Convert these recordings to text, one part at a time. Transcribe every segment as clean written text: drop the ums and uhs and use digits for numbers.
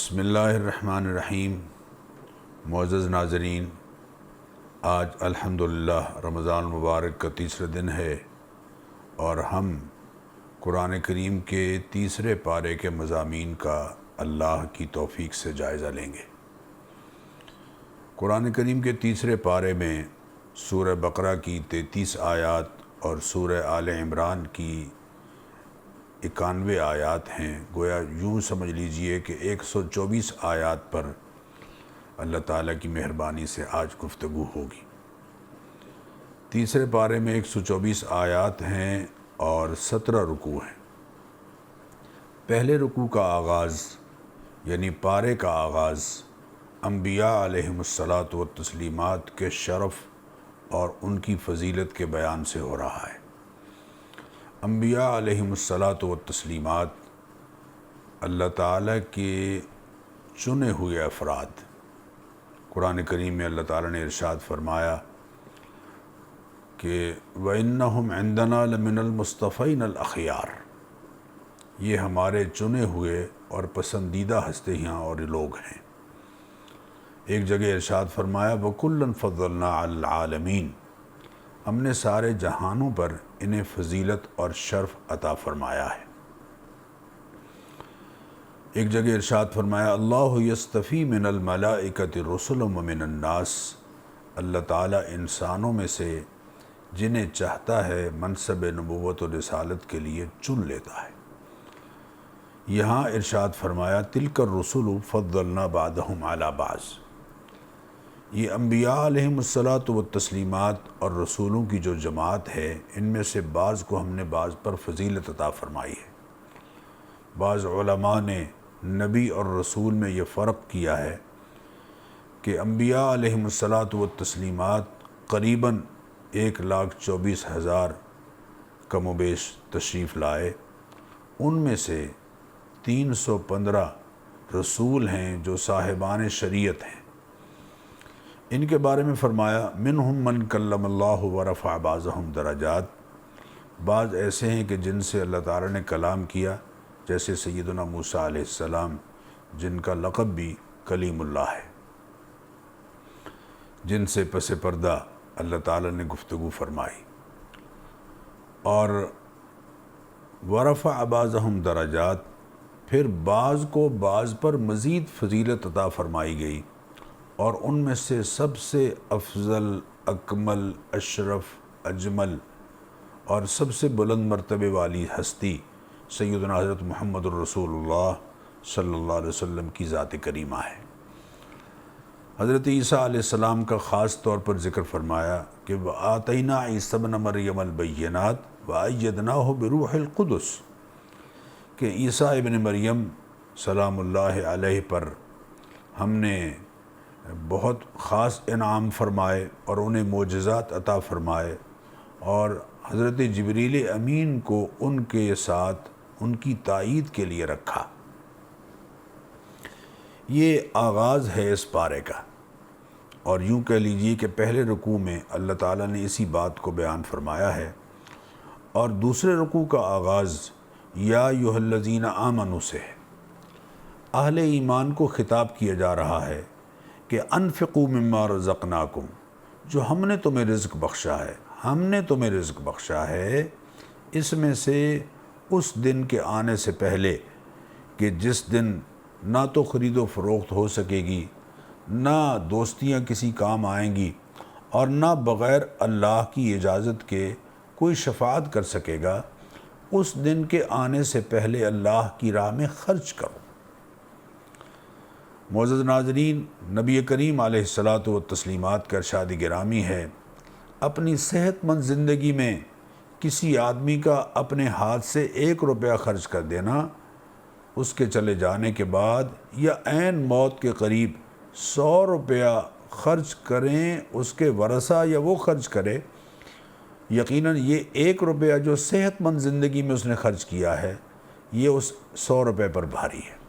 بسم اللہ الرحمن الرحیم۔ معزز ناظرین، آج الحمدللہ رمضان مبارک کا تیسرا دن ہے اور ہم قرآن کریم کے تیسرے پارے کے مضامین کا اللہ کی توفیق سے جائزہ لیں گے۔ قرآن کریم کے تیسرے پارے میں سورہ بقرہ کی 33 آیات اور سورہ آل عمران کی 91 آیات ہیں۔ گویا یوں سمجھ لیجئے کہ 124 آیات پر اللہ تعالیٰ کی مہربانی سے آج گفتگو ہوگی۔ تیسرے پارے میں 124 آیات ہیں اور 17 رکوع ہیں۔ پہلے رکوع کا آغاز یعنی پارے کا آغاز انبیاء علیہم الصلاۃ والتسلیمات کے شرف اور ان کی فضیلت کے بیان سے ہو رہا ہے۔ انبیاء علیہم الصلاۃ والتسلیمات اللہ تعالیٰ کے چنے ہوئے افراد۔ قرآن کریم میں اللہ تعالیٰ نے ارشاد فرمایا کہ وَإِنَّهُمْ عِنْدَنَا لَمِنَ الْمُصْطَفَيْنَ الْأَخْيَارِ، یہ ہمارے چنے ہوئے اور پسندیدہ ہستیاں اور لوگ ہیں۔ ایک جگہ ارشاد فرمایا وَكُلًّا فَضَّلْنَا عَلَى الْعَالَمِينَ، ہم نے سارے جہانوں پر انہیں فضیلت اور شرف عطا فرمایا ہے۔ ایک جگہ ارشاد فرمایا اللہ یصطفی من الملائکۃ رسلا ومن الناس، اللہ تعالیٰ انسانوں میں سے جنہیں چاہتا ہے منصب نبوت و رسالت کے لیے چن لیتا ہے۔ یہاں ارشاد فرمایا تلک الرسل فضلنا بعضهم علی بعض، یہ انبیاء علیہم الصلاۃ والتسلیمات اور رسولوں کی جو جماعت ہے ان میں سے بعض کو ہم نے بعض پر فضیلت عطا فرمائی ہے۔ بعض علماء نے نبی اور رسول میں یہ فرق کیا ہے کہ انبیاء علیہم الصلاۃ والتسلیمات قریباً 1,24,000 کم و بیش تشریف لائے، ان میں سے 315 رسول ہیں جو صاحبان شریعت ہیں۔ ان کے بارے میں فرمایا منہم من کلم اللہ ورفع بعضهم درجات، بعض ایسے ہیں کہ جن سے اللہ تعالیٰ نے کلام کیا، جیسے سیدنا موسیٰ علیہ السلام جن کا لقب بھی کلیم اللہ ہے، جن سے پس پردہ اللہ تعالیٰ نے گفتگو فرمائی۔ اور ورفع بعضهم درجات، پھر بعض کو بعض پر مزید فضیلت عطا فرمائی گئی، اور ان میں سے سب سے افضل، اکمل، اشرف، اجمل اور سب سے بلند مرتبے والی ہستی سیدنا حضرت محمد الرسول اللہ صلی اللہ علیہ وسلم کی ذات کریمہ ہے۔ حضرت عیسیٰ علیہ السلام کا خاص طور پر ذکر فرمایا کہ وَآتَيْنَا عِيسَى ابْنَ مَرْيَمَ الْبَيِّنَاتِ وَأَيَّدْنَاهُ بِرُوحِ الْقُدُسِ، کہ عیسیٰ ابن مریم سلام اللہ علیہ پر ہم نے بہت خاص انعام فرمائے اور انہیں معجزات عطا فرمائے، اور حضرت جبریل امین کو ان کے ساتھ ان کی تائید کے لیے رکھا۔ یہ آغاز ہے اس پارے کا، اور یوں کہہ لیجئے کہ پہلے رکوع میں اللہ تعالیٰ نے اسی بات کو بیان فرمایا ہے، اور دوسرے رکوع کا آغاز یا ایھا الذین آمنوا سے ہے۔ اہل ایمان کو خطاب کیا جا رہا ہے کہ انفقوا مما رزقناکم، جو ہم نے تمہیں رزق بخشا ہے، ہم نے تمہیں رزق بخشا ہے، اس میں سے اس دن کے آنے سے پہلے کہ جس دن نہ تو خرید و فروخت ہو سکے گی، نہ دوستیاں کسی کام آئیں گی، اور نہ بغیر اللہ کی اجازت کے کوئی شفاعت کر سکے گا، اس دن کے آنے سے پہلے اللہ کی راہ میں خرچ کرو۔ معزز ناظرین، نبی کریم علیہ الصلاۃ والتسلیمات کا ارشاد گرامی ہے اپنی صحت مند زندگی میں کسی آدمی کا اپنے ہاتھ سے 1 روپیہ خرچ کر دینا، اس کے چلے جانے کے بعد یا عین موت کے قریب 100 روپیہ خرچ کریں اس کے ورثہ یا وہ خرچ کرے، یقیناً یہ 1 روپیہ جو صحت مند زندگی میں اس نے خرچ کیا ہے یہ اس 100 روپے پر بھاری ہے۔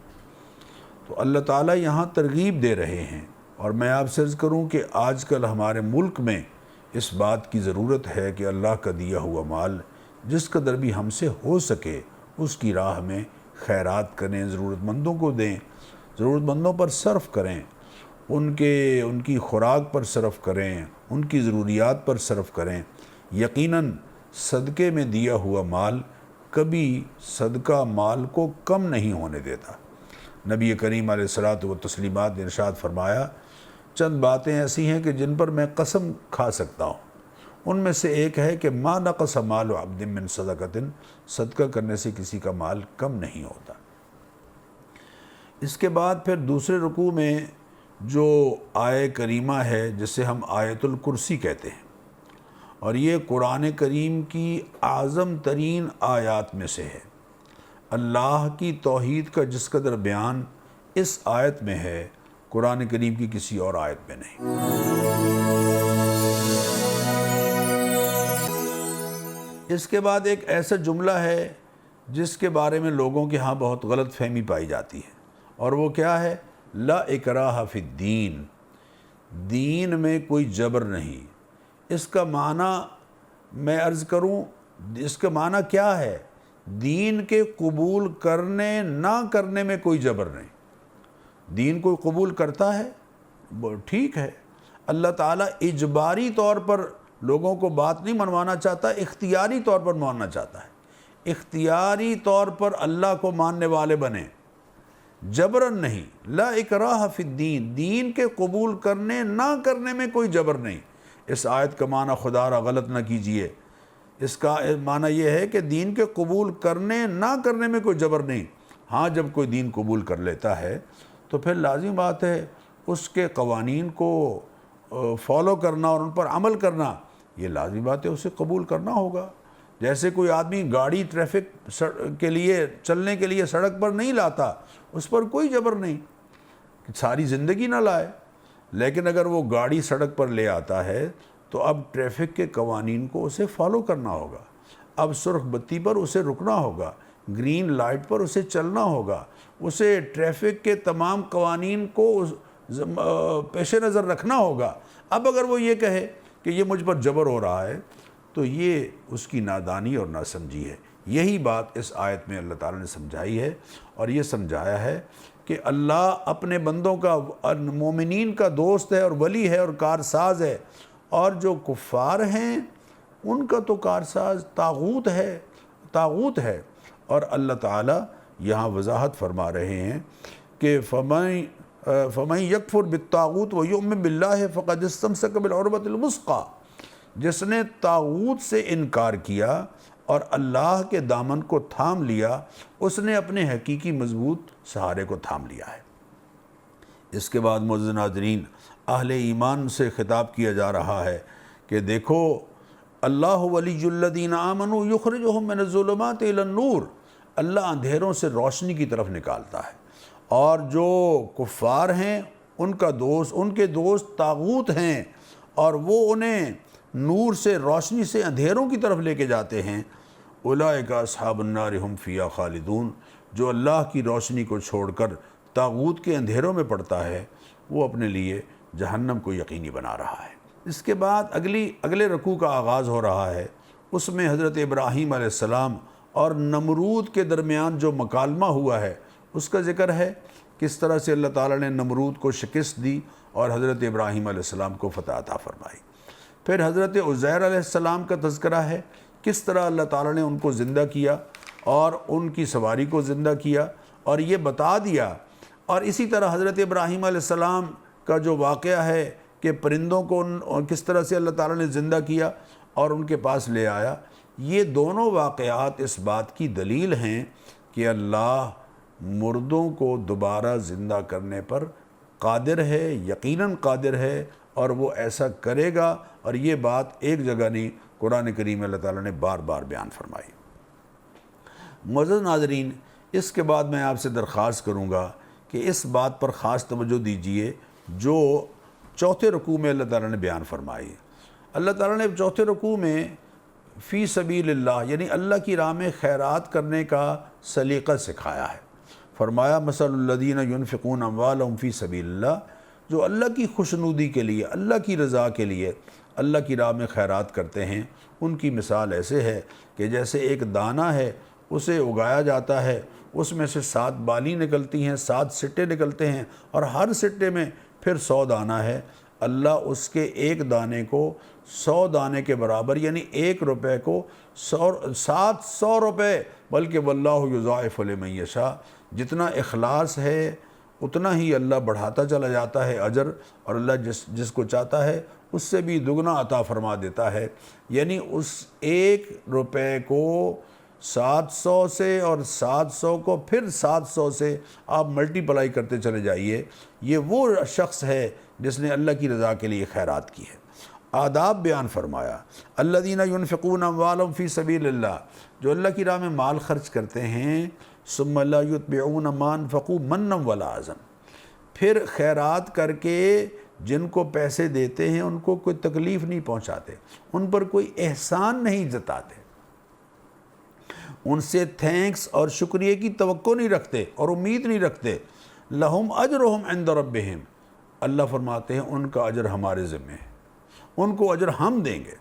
تو اللہ تعالیٰ یہاں ترغیب دے رہے ہیں، اور میں آپ سے عرض کروں کہ آج کل ہمارے ملک میں اس بات کی ضرورت ہے کہ اللہ کا دیا ہوا مال جس قدر بھی ہم سے ہو سکے اس کی راہ میں خیرات کریں، ضرورت مندوں کو دیں، ضرورت مندوں پر صرف کریں، ان کی خوراک پر صرف کریں، ان کی ضروریات پر صرف کریں۔ یقیناً صدقے میں دیا ہوا مال کبھی صدقہ مال کو کم نہیں ہونے دیتا۔ نبی کریم علیہ الصلاۃ والتسلیمات نے ارشاد فرمایا، چند باتیں ایسی ہیں کہ جن پر میں قسم کھا سکتا ہوں، ان میں سے ایک ہے کہ ما نقص مال عبد من صدقۃ، صدقہ کرنے سے کسی کا مال کم نہیں ہوتا۔ اس کے بعد پھر دوسرے رکوع میں جو آیہ کریمہ ہے جسے ہم آیت الکرسی کہتے ہیں، اور یہ قرآن کریم کی اعظم ترین آیات میں سے ہے۔ اللہ کی توحید کا جس قدر بیان اس آیت میں ہے، قرآن کریم کی کسی اور آیت میں نہیں۔ اس کے بعد ایک ایسا جملہ ہے جس کے بارے میں لوگوں کے ہاں بہت غلط فہمی پائی جاتی ہے، اور وہ کیا ہے؟ لا اکراہ فی الدین، دین میں کوئی جبر نہیں۔ اس کا معنی میں عرض کروں، اس کا معنی کیا ہے؟ دین کے قبول کرنے نہ کرنے میں کوئی جبر نہیں۔ دین کوئی قبول کرتا ہے، ٹھیک ہے، اللہ تعالیٰ اجباری طور پر لوگوں کو بات نہیں منوانا چاہتا، اختیاری طور پر ماننا چاہتا ہے۔ اختیاری طور پر اللہ کو ماننے والے بنیں، جبرن نہیں۔ لا اکراہ فی الدین، دین کے قبول کرنے نہ کرنے میں کوئی جبر نہیں۔ اس آیت کا معنی خدا را غلط نہ کیجئے، اس کا معنی یہ ہے کہ دین کے قبول کرنے نہ کرنے میں کوئی جبر نہیں۔ ہاں، جب کوئی دین قبول کر لیتا ہے تو پھر لازم بات ہے اس کے قوانین کو فالو کرنا اور ان پر عمل کرنا، یہ لازمی بات ہے، اسے قبول کرنا ہوگا۔ جیسے کوئی آدمی گاڑی ٹریفک کے لیے چلنے کے لیے سڑک پر نہیں لاتا، اس پر کوئی جبر نہیں کہ ساری زندگی نہ لائے، لیکن اگر وہ گاڑی سڑک پر لے آتا ہے تو اب ٹریفک کے قوانین کو اسے فالو کرنا ہوگا۔ اب سرخ بتی پر اسے رکنا ہوگا، گرین لائٹ پر اسے چلنا ہوگا، اسے ٹریفک کے تمام قوانین کو پیش نظر رکھنا ہوگا۔ اب اگر وہ یہ کہے کہ یہ مجھ پر جبر ہو رہا ہے تو یہ اس کی نادانی اور ناسمجھی ہے۔ یہی بات اس آیت میں اللہ تعالیٰ نے سمجھائی ہے، اور یہ سمجھایا ہے کہ اللہ اپنے بندوں کا، مومنین کا دوست ہے اور ولی ہے اور کارساز ہے، اور جو کفار ہیں ان کا تو کارساز طاغوت ہے۔ اور اللہ تعالیٰ یہاں وضاحت فرما رہے ہیں کہ فَمَن يَكْفُرْ بِالطَّاغُوتِ وَيُؤْمِنْ بِاللَّهِ فَقَدِ اسْتَمْسَكَ بِالْعُرْوَةِ الْوُثْقَىٰ، جس نے طاغوت سے انکار کیا اور اللہ کے دامن کو تھام لیا، اس نے اپنے حقیقی مضبوط سہارے کو تھام لیا ہے۔ اس کے بعد معزز ناظرین، اہل ایمان سے خطاب کیا جا رہا ہے کہ دیکھو، اللہ ولی الذین آمنوا یخرجہم من الظلمات الی النور، اللہ اندھیروں سے روشنی کی طرف نکالتا ہے، اور جو کفار ہیں ان کے دوست طاغوت ہیں، اور وہ انہیں نور سے، روشنی سے اندھیروں کی طرف لے کے جاتے ہیں۔ اولئک اصحاب النار هم فیہا خالدون، جو اللہ کی روشنی کو چھوڑ کر طاغوت کے اندھیروں میں پڑتا ہے، وہ اپنے لیے جہنم کو یقینی بنا رہا ہے۔ اس کے بعد اگلے رکوع کا آغاز ہو رہا ہے، اس میں حضرت ابراہیم علیہ السلام اور نمرود کے درمیان جو مکالمہ ہوا ہے اس کا ذکر ہے، کس طرح سے اللہ تعالیٰ نے نمرود کو شکست دی اور حضرت ابراہیم علیہ السلام کو فتح عطا فرمائی۔ پھر حضرت عزیر علیہ السلام کا تذکرہ ہے، کس طرح اللہ تعالیٰ نے ان کو زندہ کیا اور ان کی سواری کو زندہ کیا اور یہ بتا دیا۔ اور اسی طرح حضرت ابراہیم علیہ السلام کا جو واقعہ ہے کہ پرندوں کو کس طرح سے اللہ تعالیٰ نے زندہ کیا اور ان کے پاس لے آیا، یہ دونوں واقعات اس بات کی دلیل ہیں کہ اللہ مردوں کو دوبارہ زندہ کرنے پر قادر ہے، یقیناً قادر ہے، اور وہ ایسا کرے گا۔ اور یہ بات ایک جگہ نہیں، قرآن کریم میں اللہ تعالیٰ نے بار بار بیان فرمائی۔ معزز ناظرین، اس کے بعد میں آپ سے درخواست کروں گا کہ اس بات پر خاص توجہ دیجئے جو چوتھے رکوع میں اللہ تعالیٰ نے بیان فرمائی۔ اللہ تعالیٰ نے چوتھے رکوع میں فی سبیل اللہ، یعنی اللہ کی راہ میں خیرات کرنے کا سلیقہ سکھایا ہے۔ فرمایا مثل الذین ینفقون اموالہم فی سبیل اللہ، جو اللہ کی خوشنودی کے لیے، اللہ کی رضا کے لیے اللہ کی راہ میں خیرات کرتے ہیں، ان کی مثال ایسے ہے کہ جیسے ایک دانہ ہے اسے اگایا جاتا ہے، اس میں سے 7 بالی نکلتی ہیں، 7 سٹے نکلتے ہیں، اور ہر سٹے میں پھر 100 دانہ ہے۔ اللہ اس کے ایک دانے کو 100 دانے کے برابر، یعنی 1 روپے کو 700 روپے، بلکہ واللہ یضاعف لمن یشاء، جتنا اخلاص ہے اتنا ہی اللہ بڑھاتا چلا جاتا ہے اجر، اور اللہ جس کو چاہتا ہے اس سے بھی دگنا عطا فرما دیتا ہے۔ یعنی اس 1 روپے کو 700 سے اور 700 کو پھر 700 سے آپ ملٹی پلائی کرتے چلے جائیے، یہ وہ شخص ہے جس نے اللہ کی رضا کے لیے خیرات کی ہے۔ آداب بیان فرمایا، الذین ینفقون اموالہم فی سبیل اللہ، جو اللہ کی راہ میں مال خرچ کرتے ہیں، ثم لا یتبعون ما انفقوا منا ولا اذى، پھر خیرات کر کے جن کو پیسے دیتے ہیں ان کو کوئی تکلیف نہیں پہنچاتے، ان پر کوئی احسان نہیں جتاتے، ان سے تھینکس اور شکریہ کی توقع نہیں رکھتے اور امید نہیں رکھتے، لہم اجرہم عند ربہم، اللہ فرماتے ہیں ان کا اجر ہمارے ذمہ ہے، ان کو اجر ہم دیں گے۔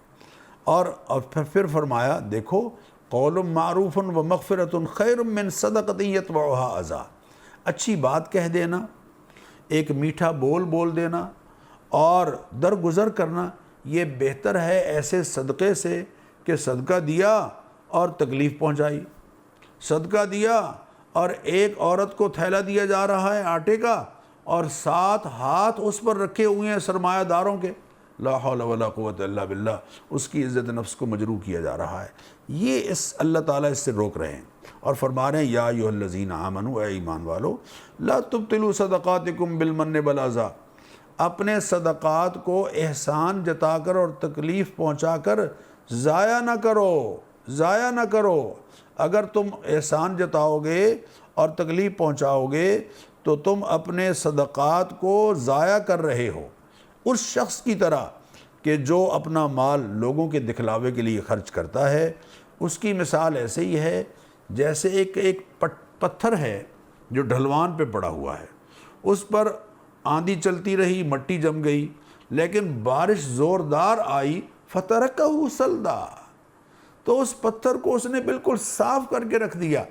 اور پھر فرمایا دیکھو، قول معروف و مغفرۃ خیر من صدقۃ یتبعها اذی، اچھی بات کہہ دینا، ایک میٹھا بول دینا اور درگزر کرنا، یہ بہتر ہے ایسے صدقے سے کہ صدقہ دیا اور تکلیف پہنچائی، صدقہ دیا اور ایک عورت کو تھیلا دیا جا رہا ہے آٹے کا اور 7 ہاتھ اس پر رکھے ہوئے ہیں سرمایہ داروں کے، لا حول ولا قوت الا باللہ، اس کی عزت نفس کو مجروح کیا جا رہا ہے۔ یہ اللہ تعالیٰ اس سے روک رہے ہیں اور فرما رہے ہیں یا ایھا الذین آمنوا، اے ایمان والو، لا تبطلوا صدقاتکم بالمن والاذی، اپنے صدقات کو احسان جتا کر اور تکلیف پہنچا کر ضائع نہ کرو۔ اگر تم احسان جتاؤ گے اور تکلیف پہنچاؤ گے تو تم اپنے صدقات کو ضائع کر رہے ہو، اس شخص کی طرح کہ جو اپنا مال لوگوں کے دکھلاوے کے لیے خرچ کرتا ہے۔ اس کی مثال ایسے ہی ہے جیسے ایک پتھر ہے جو ڈھلوان پہ پڑا ہوا ہے، اس پر آندھی چلتی رہی، مٹی جم گئی، لیکن بارش زوردار آئی، فترکہ صلدا، تو اس پتھر کو اس نے بالکل صاف کر کے رکھ دیا۔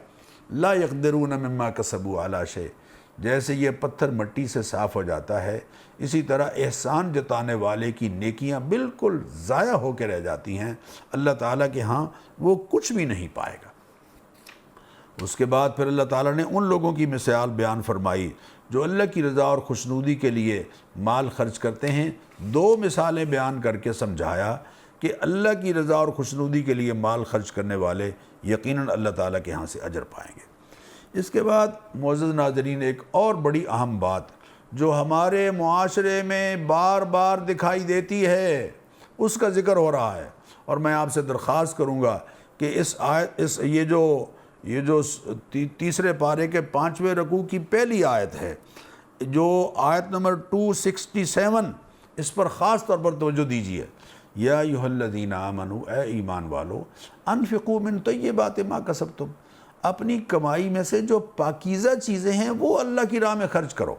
لا یقدرون مما کسبوا علی شیء، جیسے یہ پتھر مٹی سے صاف ہو جاتا ہے، اسی طرح احسان جتانے والے کی نیکیاں بالکل ضائع ہو کے رہ جاتی ہیں، اللہ تعالیٰ کے ہاں وہ کچھ بھی نہیں پائے گا۔ اس کے بعد پھر اللہ تعالیٰ نے ان لوگوں کی مثال بیان فرمائی جو اللہ کی رضا اور خوشنودی کے لیے مال خرچ کرتے ہیں۔ 2 مثالیں بیان کر کے سمجھایا کہ اللہ کی رضا اور خوشنودی کے لیے مال خرچ کرنے والے یقیناً اللہ تعالیٰ کے ہاں سے اجر پائیں گے۔ اس کے بعد معزز ناظرین، ایک اور بڑی اہم بات جو ہمارے معاشرے میں بار بار دکھائی دیتی ہے، اس کا ذکر ہو رہا ہے، اور میں آپ سے درخواست کروں گا کہ یہ جو تیسرے پارے کے 5ویں رکوع کی پہلی آیت ہے، جو آیت نمبر 267، اس پر خاص طور پر توجہ دیجیے۔ یا ایھا الذین آمنوا، اے ایمان والو، انفقوا من طیبات ما کسبتم، اپنی کمائی میں سے جو پاکیزہ چیزیں ہیں وہ اللہ کی راہ میں خرچ کرو۔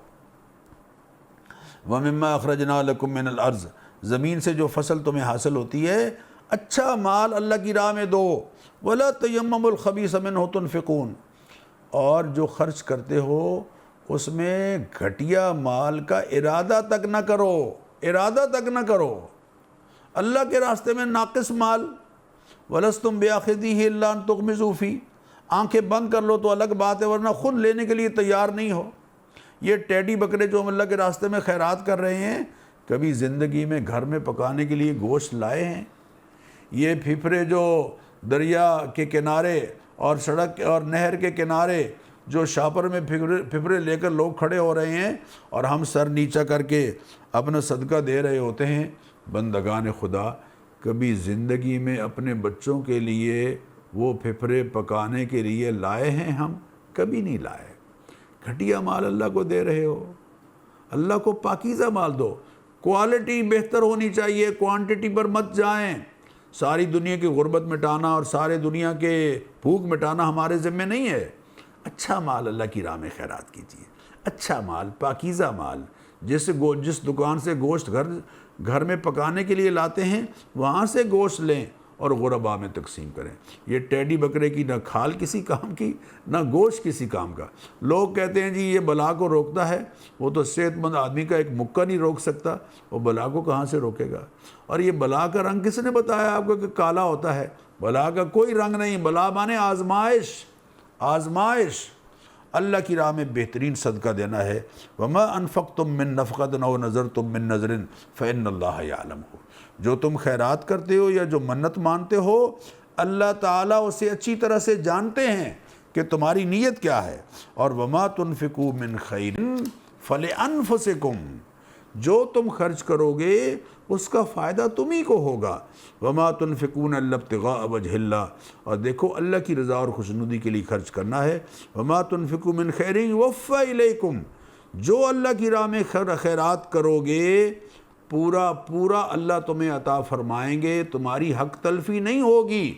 وَمِمَّا أَخْرَجْنَا لَكُم مِّنَ الْأَرْضِ، زمین سے جو فصل تمہیں حاصل ہوتی ہے اچھا مال اللہ کی راہ میں دو۔ وَلَا تَيَمَّمُوا الْخَبِيثَ مِنْهُ تُنْفِقُونَ، اور جو خرچ کرتے ہو اس میں گھٹیا مال کا ارادہ تک نہ کرو، اللہ کے راستے میں ناقص مال۔ وَلَسْتُمْ بِآخِذِيهِ إِلَّا أَن تُغْمِضُوا فِيهِ، آنکھیں بند کر لو تو الگ بات ہے، ورنہ خود لینے کے لیے تیار نہیں ہو۔ یہ ٹیڈی بکرے جو ہم اللہ کے راستے میں خیرات کر رہے ہیں، کبھی زندگی میں گھر میں پکانے کے لیے گوشت لائے ہیں؟ یہ پھپھرے جو دریا کے کنارے اور سڑک اور نہر کے کنارے جو شاپر میں پھپھرے لے کر لوگ کھڑے ہو رہے ہیں اور ہم سر نیچا کر کے اپنا صدقہ دے رہے ہوتے ہیں، بندگان خدا کبھی زندگی میں اپنے بچوں کے لیے وہ پھپھرے پکانے کے لیے لائے ہیں؟ ہم کبھی نہیں لائے۔ گھٹیا مال اللہ کو دے رہے ہو۔ اللہ کو پاکیزہ مال دو، کوالٹی بہتر ہونی چاہیے، کوانٹٹی پر مت جائیں۔ ساری دنیا کی غربت مٹانا اور سارے دنیا کے بھوک مٹانا ہمارے ذمہ نہیں ہے۔ اچھا مال اللہ کی راہ میں خیرات کیجیے، اچھا مال، پاکیزہ مال، جس دکان سے گوشت گھر میں پکانے کے لیے لاتے ہیں وہاں سے گوشت لیں اور غربا میں تقسیم کریں۔ یہ ٹیڈی بکرے کی نہ کھال کسی کام کی، نہ گوشت کسی کام کا۔ لوگ کہتے ہیں جی یہ بلا کو روکتا ہے، وہ تو صحت مند آدمی کا ایک مکہ نہیں روک سکتا، وہ بلا کو کہاں سے روکے گا؟ اور یہ بلا کا رنگ کس نے بتایا آپ کو کہ کالا ہوتا ہے؟ بلا کا کوئی رنگ نہیں، بلا مانے آزمائش، آزمائش۔ اللہ کی راہ میں بہترین صدقہ دینا ہے۔ وَمَا أَنفَقْتُم مِّن نَفْقَةٍ أَوْ نَذَرْتُم مِّن نَذْرٍ فَإِنَّ اللَّهَ يَعْلَمُهُ۔ جو تم خیرات کرتے ہو یا جو منت مانتے ہو، اللہ تعالیٰ اسے اچھی طرح سے جانتے ہیں کہ تمہاری نیت کیا ہے۔ اور وَمَا تُنفِقُوا مِن خَيْرٍ فَلِأَنفُسِكُمْ، جو تم خرچ کرو گے اس کا فائدہ تمہیں کو ہوگا۔ وَمَا تُنفِقُونَ إِلَّا ابْتِغَاءَ وَجْهِ اللَّهِ، اور دیکھو اللہ کی رضا اور خوشنودی کے لیے خرچ کرنا ہے۔ وَمَا تُنفِقُوا مِن خَيْرٍ يُوَفَّ إِلَيْكُمْ، جو اللہ کی راہ میں خیرات کرو گے پورا پورا اللہ تمہیں عطا فرمائیں گے، تمہاری حق تلفی نہیں ہوگی۔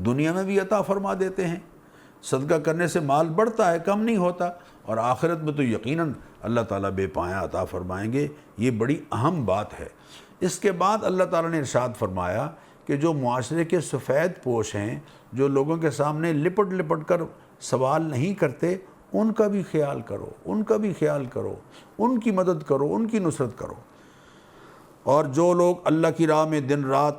دنیا میں بھی عطا فرما دیتے ہیں، صدقہ کرنے سے مال بڑھتا ہے، کم نہیں ہوتا، اور آخرت میں تو یقیناً اللہ تعالیٰ بے پایہ عطا فرمائیں گے۔ یہ بڑی اہم بات ہے۔ اس کے بعد اللہ تعالیٰ نے ارشاد فرمایا کہ جو معاشرے کے سفید پوش ہیں، جو لوگوں کے سامنے لپٹ لپٹ کر سوال نہیں کرتے، ان کا بھی خیال کرو، ان کا بھی خیال کرو، ان کی مدد کرو، ان کی نصرت کرو۔ اور جو لوگ اللہ کی راہ میں دن رات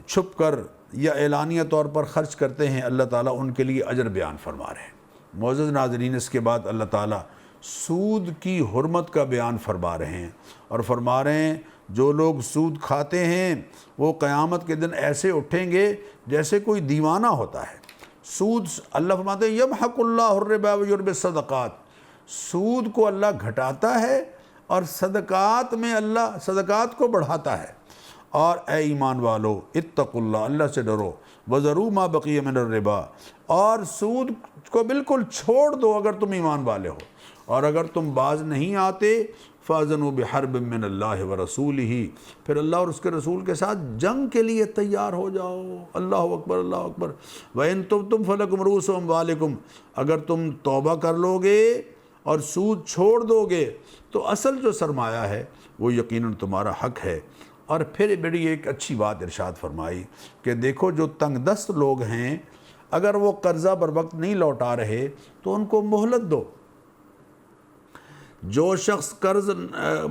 چھپ کر یا اعلانیہ طور پر خرچ کرتے ہیں، اللہ تعالیٰ ان کے لیے اجر بیان فرما رہے ہیں۔ معزز ناظرین، اس کے بعد اللہ تعالیٰ سود کی حرمت کا بیان فرما رہے ہیں، اور فرما رہے ہیں جو لوگ سود کھاتے ہیں وہ قیامت کے دن ایسے اٹھیں گے جیسے کوئی دیوانہ ہوتا ہے۔ سود، اللہ فرماتے ہیں یمحق اللہ الربا ویربی الصدقات، سود کو اللہ گھٹاتا ہے اور صدقات میں اللہ صدقات کو بڑھاتا ہے۔ اور اے ایمان والو اتقوا اللہ، اللہ سے ڈرو، وذروا ما بقی من الربا، اور سود کو بالکل چھوڑ دو اگر تم ایمان والے ہو، اور اگر تم باز نہیں آتے فاذنوا بحرب من اللہ ورسولہ، پھر اللہ اور اس کے رسول کے ساتھ جنگ کے لیے تیار ہو جاؤ۔ اللہ اکبر، اللہ اکبر۔ وَإِن تُبْتُمْ فَلَكُمْ رُءُوسُ أَمْوَالِكُمْ، اگر تم توبہ کر لو گے اور سود چھوڑ دو گے تو اصل جو سرمایہ ہے وہ یقیناً تمہارا حق ہے۔ اور پھر بڑی ایک اچھی بات ارشاد فرمائی کہ دیکھو جو تنگ دست لوگ ہیں، اگر وہ قرضہ بر وقت نہیں لوٹا رہے تو ان کو مہلت دو۔ جو شخص قرض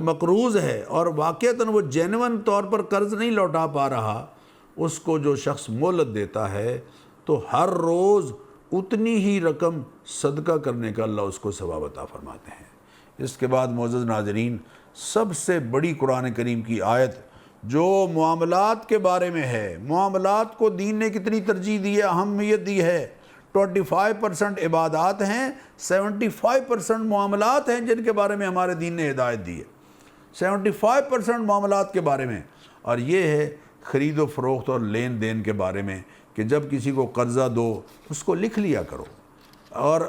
مقروض ہے اور واقعتاً وہ جینون طور پر قرض نہیں لوٹا پا رہا، اس کو جو شخص مہلت دیتا ہے تو ہر روز اتنی ہی رقم صدقہ کرنے کا اللہ اس کو ثواب عطا فرماتے ہیں۔ اس کے بعد معزز ناظرین، سب سے بڑی قرآن کریم کی آیت جو معاملات کے بارے میں ہے، معاملات کو دین نے کتنی ترجیح دی ہے، اہمیت دی ہے۔ 25% عبادات ہیں، 75% معاملات ہیں جن کے بارے میں ہمارے دین نے ہدایت دی ہے، 75% معاملات کے بارے میں۔ اور یہ ہے خرید و فروخت اور لین دین کے بارے میں کہ جب کسی کو قرضہ دو اس کو لکھ لیا کرو اور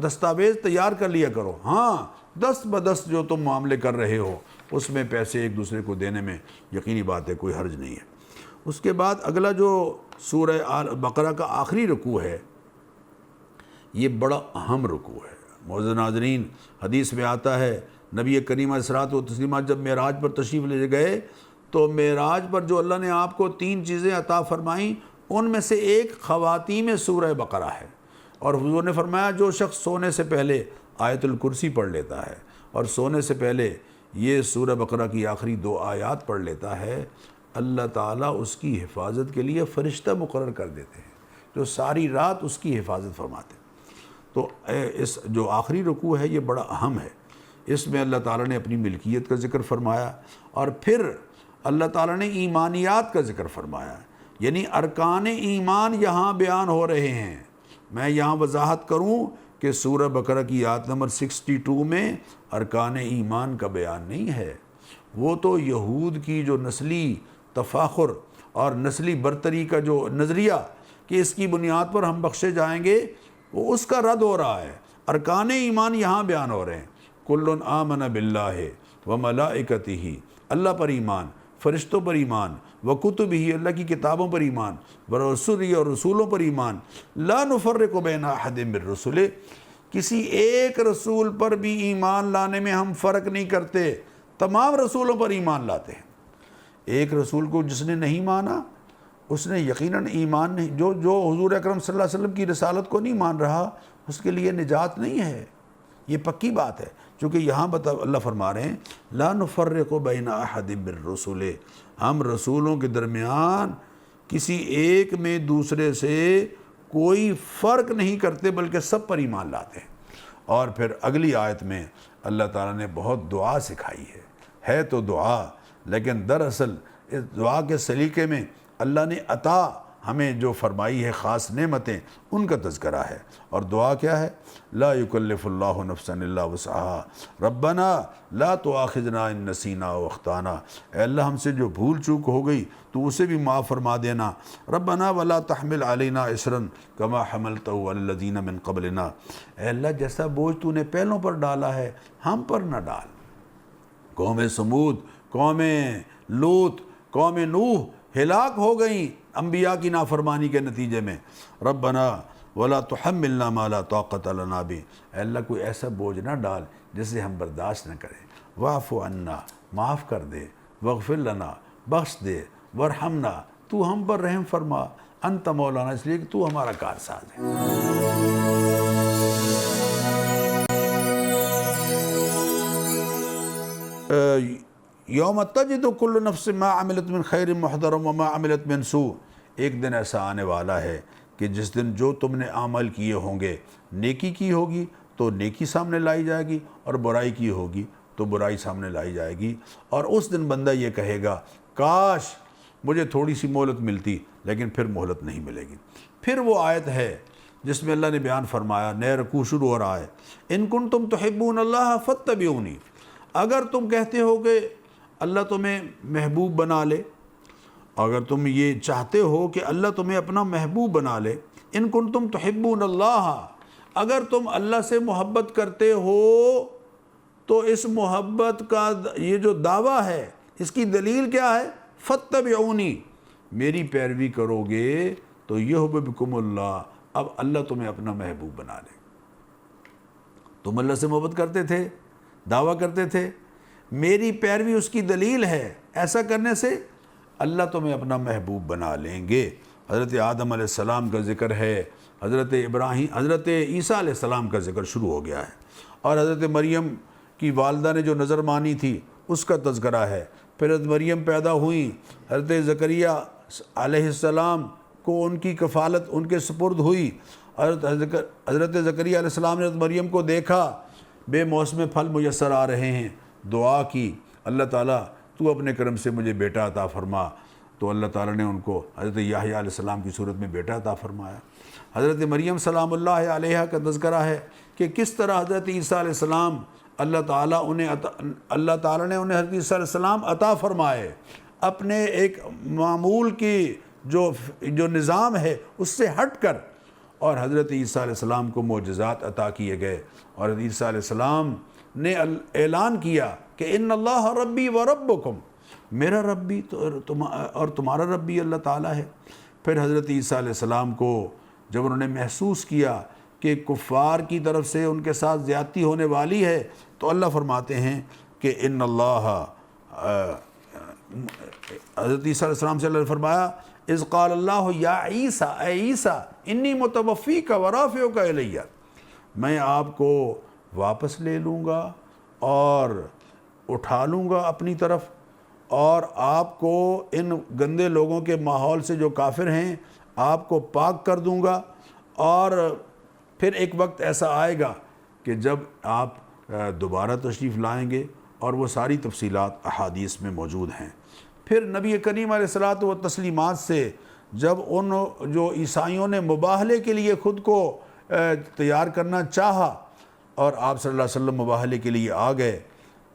دستاویز تیار کر لیا کرو۔ ہاں، دست بدست جو تم معاملے کر رہے ہو اس میں پیسے ایک دوسرے کو دینے میں یقینی بات ہے کوئی حرج نہیں ہے۔ اس کے بعد اگلا جو سورہ بقرہ کا آخری رکوع ہے، یہ بڑا اہم رکوع ہے۔ معزز ناظرین، حدیث میں آتا ہے نبی کریم علیہ الصلوۃ والتسلیمات جب معراج پر تشریف لے گئے تو معراج پر جو اللہ نے آپ کو 3 چیزیں عطا فرمائیں، ان میں سے ایک خواتیم سورہ بقرہ ہے، اور حضور نے فرمایا جو شخص سونے سے پہلے آیت الکرسی پڑھ لیتا ہے اور سونے سے پہلے یہ سورہ بقرہ کی آخری 2 آیات پڑھ لیتا ہے، اللہ تعالیٰ اس کی حفاظت کے لیے فرشتہ مقرر کر دیتے ہیں جو ساری رات اس کی حفاظت فرماتے ہیں۔ تو اس جو آخری رکوع ہے یہ بڑا اہم ہے۔ اس میں اللہ تعالیٰ نے اپنی ملکیت کا ذکر فرمایا، اور پھر اللہ تعالیٰ نے ایمانیات کا ذکر فرمایا، یعنی ارکان ایمان یہاں بیان ہو رہے ہیں۔ میں یہاں وضاحت کروں کہ سورہ بقرہ کی آیت نمبر 62 میں ارکان ایمان کا بیان نہیں ہے، وہ تو یہود کی جو نسلی تفاخر اور نسلی برتری کا جو نظریہ کہ اس کی بنیاد پر ہم بخشے جائیں گے، وہ اس کا رد ہو رہا ہے۔ ارکان ایمان یہاں بیان ہو رہے ہیں۔ کل آمن باللہ وملائکتہ، اللہ پر ایمان، فرشتوں پر ایمان، وکتبہ، اللہ کی کتابوں پر ایمان، ورسلہ، اور رسولوں پر ایمان، لا نفرق بین احد من رسلہ، کسی ایک رسول پر بھی ایمان لانے میں ہم فرق نہیں کرتے، تمام رسولوں پر ایمان لاتے ہیں۔ ایک رسول کو جس نے نہیں مانا اس نے یقیناً ایمان نہیں، جو حضور اکرم صلی اللہ علیہ وسلم کی رسالت کو نہیں مان رہا اس کے لیے نجات نہیں ہے، یہ پکی بات ہے۔ چونکہ یہاں اللہ فرما رہے ہیں لا نفرق بین احد من الرسل، ہم رسولوں کے درمیان کسی ایک میں دوسرے سے کوئی فرق نہیں کرتے بلکہ سب پر ایمان لاتے ہیں۔ اور پھر اگلی آیت میں اللہ تعالیٰ نے بہت دعا سکھائی ہے تو دعا، لیکن دراصل اس دعا کے سلیقے میں اللہ نے عطا ہمیں جو فرمائی ہے خاص نعمتیں، ان کا تذکرہ ہے۔ اور دعا کیا ہے؟ لا یکلف اللہ نفسا الا وسعها ربنا لا تؤاخذنا ان نسینا او اخطانا، اے اللہ ہم سے جو بھول چوک ہو گئی تو اسے بھی معاف فرما دینا۔ ربنا ولا تحمل علینا اصرا کما حملته علی الذین من قبلنا، اے اللہ جیسا بوجھ تو نے پہلوں پر ڈالا ہے ہم پر نہ ڈال۔ قوم سمود، قوم لوط، قوم نوح ہلاک ہو گئیں انبیاء کی نافرمانی کے نتیجے میں۔ ربنا ولا تحملنا ما لا طاقت لنا به، اے اللہ کوئی ایسا بوجھ نہ ڈال جسے ہم برداشت نہ کریں۔ واعف عنا، معاف کر دے، واغفر لنا، بخش دے، وارحمنا، تو ہم پر رحم فرما، انت مولانا، اس لیے کہ تو ہمارا کارساز ہے۔ یوم تجد کل نفس ما عملت من خیر محضرا وما عملت من سوء، ایک دن ایسا آنے والا ہے کہ جس دن جو تم نے عمل کیے ہوں گے، نیکی کی ہوگی تو نیکی سامنے لائی جائے گی، اور برائی کی ہوگی تو برائی سامنے لائی جائے گی۔ اور اس دن بندہ یہ کہے گا کاش مجھے تھوڑی سی مہلت ملتی، لیکن پھر مہلت نہیں ملے گی۔ پھر وہ آیت ہے جس میں اللہ نے بیان فرمایا، نئے رکوع شروع ہو رہا ہے، ان کنتم تحبون اللہ فاتبعونی، اگر تم کہتے ہو کہ اللہ تمہیں محبوب بنا لے، اگر تم یہ چاہتے ہو کہ اللہ تمہیں اپنا محبوب بنا لے، ان کنتم تحبون اللہ، اگر تم اللہ سے محبت کرتے ہو تو اس محبت کا یہ جو دعویٰ ہے اس کی دلیل کیا ہے؟ فاتبعونی، میری پیروی کرو گے تو یحببکم اللہ، اب اللہ تمہیں اپنا محبوب بنا لے۔ تم اللہ سے محبت کرتے تھے، دعویٰ کرتے تھے، میری پیروی اس کی دلیل ہے، ایسا کرنے سے اللہ تمہیں اپنا محبوب بنا لیں گے۔ حضرت آدم علیہ السلام کا ذکر ہے، حضرت عیسیٰ علیہ السلام کا ذکر شروع ہو گیا ہے، اور حضرت مریم کی والدہ نے جو نظر مانی تھی اس کا تذکرہ ہے۔ پھر حضرت مریم پیدا ہوئیں، حضرت زکریہ علیہ السلام کو ان کی کفالت ان کے سپرد ہوئی۔ حضرت زکریہ علیہ السلام نے حضرت مریم کو دیکھا، بے موسم پھل میسر آ رہے ہیں، دعا کی، اللہ تعالیٰ تو اپنے کرم سے مجھے بیٹا عطا فرما، تو اللہ تعالیٰ نے ان کو حضرت یحییٰ علیہ السلام کی صورت میں بیٹا عطا فرمایا۔ حضرت مریم سلام اللہ علیہ کا تذکرہ ہے کہ کس طرح حضرت عیسیٰ علیہ السلام اللہ تعالیٰ نے انہیں حضرت عیسیٰ علیہ السلام عطا فرمائے، اپنے ایک معمول کی جو نظام ہے اس سے ہٹ کر، اور حضرت عیسیٰ علیہ السلام کو معجزات عطا کیے گئے، اور حضرت عیسیٰ علیہ السلام نے اعلان کیا کہ ان اللہ ربی و ربکم، میرا رب بھی اور تمہارا رب بھی اللہ تعالیٰ ہے۔ پھر حضرت عیسیٰ علیہ السلام کو جب انہوں نے محسوس کیا کہ کفار کی طرف سے ان کے ساتھ زیادتی ہونے والی ہے، تو اللہ فرماتے ہیں کہ ان اللہ، حضرت عیسیٰ علیہ السلام سے اللہ نے فرمایا اذ قال اللہ یا عیسیٰ، اے عیسیٰ انی متوفیک ورافعک الی، میں آپ کو واپس لے لوں گا اور اٹھا لوں گا اپنی طرف، اور آپ کو ان گندے لوگوں کے ماحول سے جو کافر ہیں آپ کو پاک کر دوں گا، اور پھر ایک وقت ایسا آئے گا کہ جب آپ دوبارہ تشریف لائیں گے، اور وہ ساری تفصیلات احادیث میں موجود ہیں۔ پھر نبی کریم علیہ الصلاۃ والتسلیمات سے جب ان جو عیسائیوں نے مباہلے کے لیے خود کو تیار کرنا چاہا، اور آپ صلی اللہ علیہ وسلم مباہلے کے لیے آ گئے،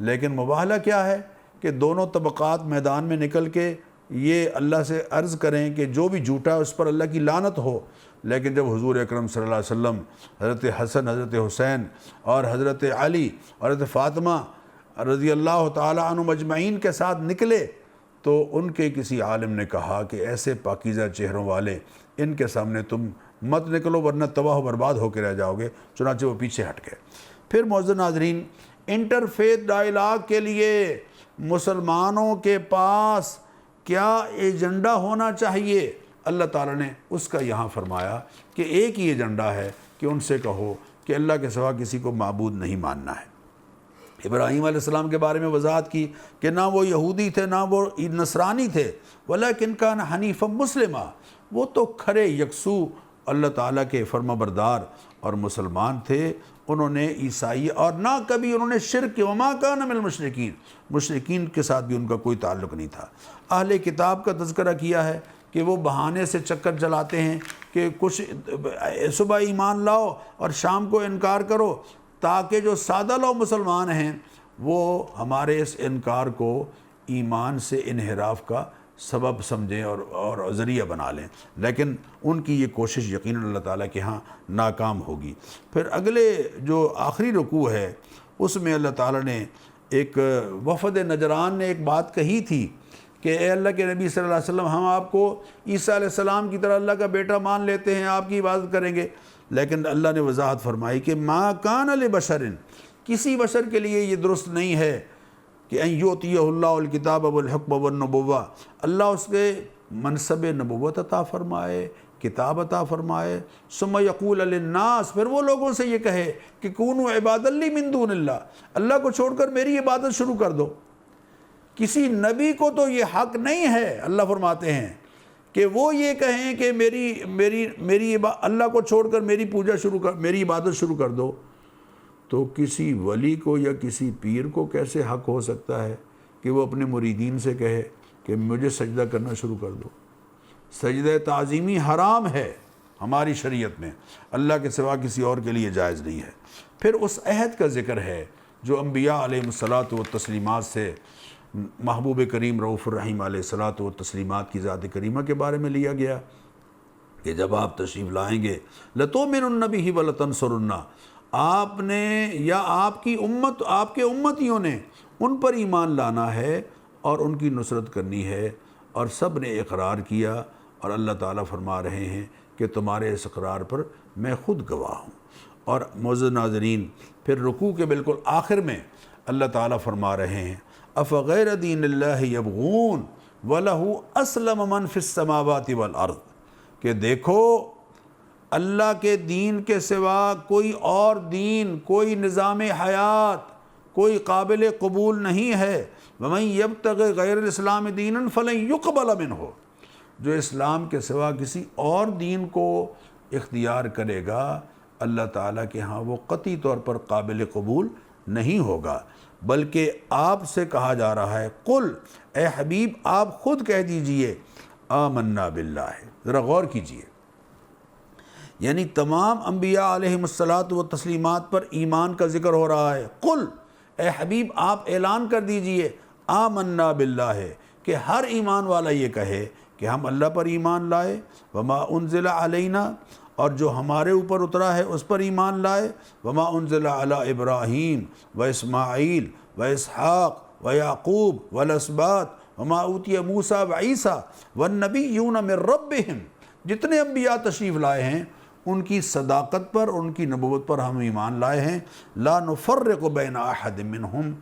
لیکن مباہلہ کیا ہے کہ دونوں طبقات میدان میں نکل کے یہ اللہ سے عرض کریں کہ جو بھی جھوٹا ہے اس پر اللہ کی لعنت ہو۔ لیکن جب حضور اکرم صلی اللہ علیہ وسلم حضرت حسن، حضرت حسین اور حضرت علی اور حضرت فاطمہ رضی اللہ تعالی عنہم اجمعین کے ساتھ نکلے، تو ان کے کسی عالم نے کہا کہ ایسے پاکیزہ چہروں والے ان کے سامنے تم مت نکلو ورنہ تباہ و برباد ہو کے رہ جاؤ گے، چنانچہ وہ پیچھے ہٹ گئے۔ پھر معزز ناظرین، انٹرفیتھ ڈائیلاگ کے لیے مسلمانوں کے پاس کیا ایجنڈا ہونا چاہیے؟ اللہ تعالیٰ نے اس کا یہاں فرمایا کہ ایک ہی ایجنڈا ہے کہ ان سے کہو کہ اللہ کے سوا کسی کو معبود نہیں ماننا ہے۔ ابراہیم علیہ السلام کے بارے میں وضاحت کی کہ نہ وہ یہودی تھے نہ وہ نصرانی تھے، ولیکن کان حنیفا مسلما، وہ تو کھرے یکسو اللہ تعالیٰ کے فرما بردار اور مسلمان تھے۔ انہوں نے عیسائی اور نہ کبھی انہوں نے شرک وما کان من المشرکین، مشرکین کے ساتھ بھی ان کا کوئی تعلق نہیں تھا۔ اہل کتاب کا تذکرہ کیا ہے کہ وہ بہانے سے چکر چلاتے ہیں کہ کچھ صبح ایمان لاؤ اور شام کو انکار کرو، تاکہ جو سادہ لو مسلمان ہیں وہ ہمارے اس انکار کو ایمان سے انحراف کا سبب سمجھیں اور ذریعہ بنا لیں، لیکن ان کی یہ کوشش یقیناً اللہ تعالیٰ کے ہاں ناکام ہوگی۔ پھر اگلے جو آخری رکوع ہے اس میں اللہ تعالیٰ نے ایک وفد نجران نے ایک بات کہی تھی کہ اے اللہ کے نبی صلی اللہ علیہ وسلم، ہم آپ کو عیسیٰ علیہ السلام کی طرح اللہ کا بیٹا مان لیتے ہیں، آپ کی عبادت کریں گے، لیکن اللہ نے وضاحت فرمائی کہ ما کان لبشر، کسی بشر کے لیے یہ درست نہیں ہے کہ ان یؤتیہ اللہ الکتاب والحکم والنبوہ، اللہ اس کے منصب نبوت عطا فرمائے، کتاب عطا فرمائے، ثم یقول للناس، پھر وہ لوگوں سے یہ کہے کہ کونوا عبادا لی من دون اللہ، اللہ کو چھوڑ کر میری عبادت شروع کر دو۔ کسی نبی کو تو یہ حق نہیں ہے، اللہ فرماتے ہیں، کہ وہ یہ کہیں کہ میری اللہ کو چھوڑ کر میری پوجا شروع کر، میری عبادت شروع کر دو۔ تو کسی ولی کو یا کسی پیر کو کیسے حق ہو سکتا ہے کہ وہ اپنے مریدین سے کہے کہ مجھے سجدہ کرنا شروع کر دو؟ سجدہ تعظیمی حرام ہے ہماری شریعت میں، اللہ کے سوا کسی اور کے لیے جائز نہیں ہے۔ پھر اس عہد کا ذکر ہے جو انبیاء علیہ الصلاۃ والتسلیمات سے محبوب کریم رؤوف الرحیم علیہ الصلاۃ والتسلیمات کی ذات کریمہ کے بارے میں لیا گیا کہ جب آپ تشریف لائیں گے لَتُؤْمِنُنَّ بِهِ وَلَتَنْصُرُنَّ، آپ نے یا آپ کی امت، آپ کے امتیوں نے ان پر ایمان لانا ہے اور ان کی نصرت کرنی ہے، اور سب نے اقرار کیا، اور اللہ تعالیٰ فرما رہے ہیں کہ تمہارے اس اقرار پر میں خود گواہ ہوں۔ اور معزز ناظرین، پھر رکوع کے بالکل آخر میں اللہ تعالیٰ فرما رہے ہیں افغیر دین اللہ یبغون وَلَهُ أَسْلَمَ مَنْ فِي السَّمَاوَاتِ وَالْأَرْضِ، کہ دیکھو اللہ کے دین کے سوا کوئی اور دین، کوئی نظام حیات، کوئی قابل قبول نہیں ہے۔ وَمَنْ يَبْتَغِ غَيْرَ الْإِسْلَامِ دِينًا فَلَنْ يُقْبَلَ مِنْهُ، جو اسلام کے سوا کسی اور دین کو اختیار کرے گا اللہ تعالیٰ کے ہاں وہ قطعی طور پر قابل قبول نہیں ہوگا۔ بلکہ آپ سے کہا جا رہا ہے قل، اے حبیب آپ خود کہہ دیجئے آمنا باللہ، ذرا غور کیجئے، یعنی تمام انبیاء علیہم الصلاۃ والتسلیمات پر ایمان کا ذکر ہو رہا ہے۔ قل، اے حبیب آپ اعلان کر دیجئے آمنا باللہ، کہ ہر ایمان والا یہ کہے کہ ہم اللہ پر ایمان لائے، وما انزل علینا، اور جو ہمارے اوپر اترا ہے اس پر ایمان لائے، وما انزل علی ابراہیم و اسماعیل و اسحاق و یعقوب والاسباط وما اوتی موسیٰ و عیسیٰ والنبیون من ربہم، جتنے انبیاء تشریف لائے ہیں ان کی صداقت پر، ان کی نبوت پر ہم ایمان لائے ہیں۔ لا نفرق بین احد منہم،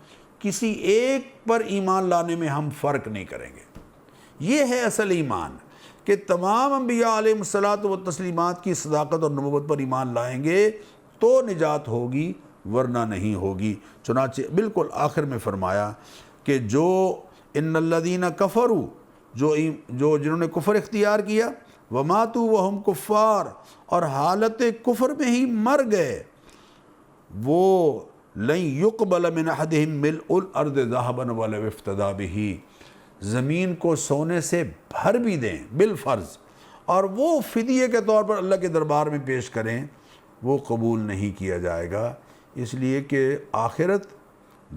کسی ایک پر ایمان لانے میں ہم فرق نہیں کریں گے۔ یہ ہے اصل ایمان، کہ تمام انبیاء علیہ الصلاۃ والتسلیمات کی صداقت اور نبوت پر ایمان لائیں گے تو نجات ہوگی، ورنہ نہیں ہوگی۔ چنانچہ بالکل آخر میں فرمایا کہ جو ان الذین کفروا، جو جنہوں نے کفر اختیار کیا، وماتوا وہم کفار، اور حالت کفر میں ہی مر گئے، وہ لن یقبل من احدہم ملء الارض ذہبا ولو افتدی بہ، زمین کو سونے سے بھر بھی دیں بالفرض اور وہ فدیے کے طور پر اللہ کے دربار میں پیش کریں، وہ قبول نہیں کیا جائے گا، اس لیے کہ آخرت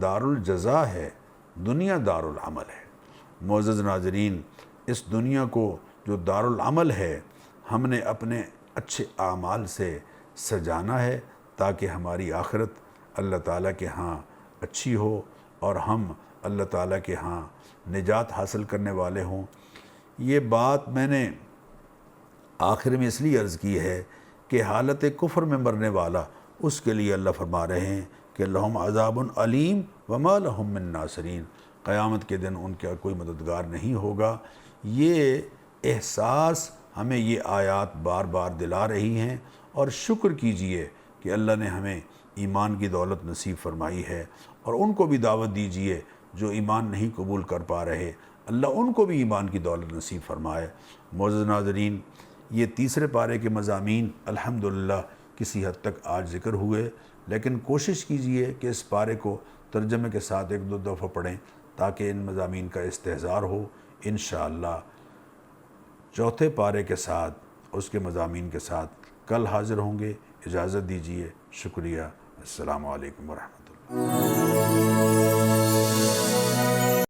دار الجزا ہے، دنیا دار العمل ہے۔ معزز ناظرین، اس دنیا کو جو دار العمل ہے ہم نے اپنے اچھے اعمال سے سجانا ہے تاکہ ہماری آخرت اللہ تعالیٰ کے ہاں اچھی ہو اور ہم اللہ تعالیٰ کے ہاں نجات حاصل کرنے والے ہوں۔ یہ بات میں نے آخر میں اس لیے عرض کی ہے کہ حالت کفر میں مرنے والا، اس کے لیے اللہ فرما رہے ہیں کہ لہم عذاب علیم وما لہم من ناصرین، قیامت کے دن ان کا کوئی مددگار نہیں ہوگا۔ یہ احساس ہمیں یہ آیات بار بار دلا رہی ہیں، اور شکر کیجئے کہ اللہ نے ہمیں ایمان کی دولت نصیب فرمائی ہے، اور ان کو بھی دعوت دیجئے جو ایمان نہیں قبول کر پا رہے، اللہ ان کو بھی ایمان کی دولت نصیب فرمائے۔ معزز ناظرین، یہ تیسرے پارے کے مضامین الحمدللہ کسی حد تک آج ذکر ہوئے، لیکن کوشش کیجئے کہ اس پارے کو ترجمے کے ساتھ ایک دو دفعہ پڑھیں تاکہ ان مضامین کا استحضار ہو۔ انشاءاللہ چوتھے پارے کے ساتھ، اس کے مضامین کے ساتھ کل حاضر ہوں گے۔ اجازت دیجئے، شکریہ، السلام علیکم ورحمۃ اللہ۔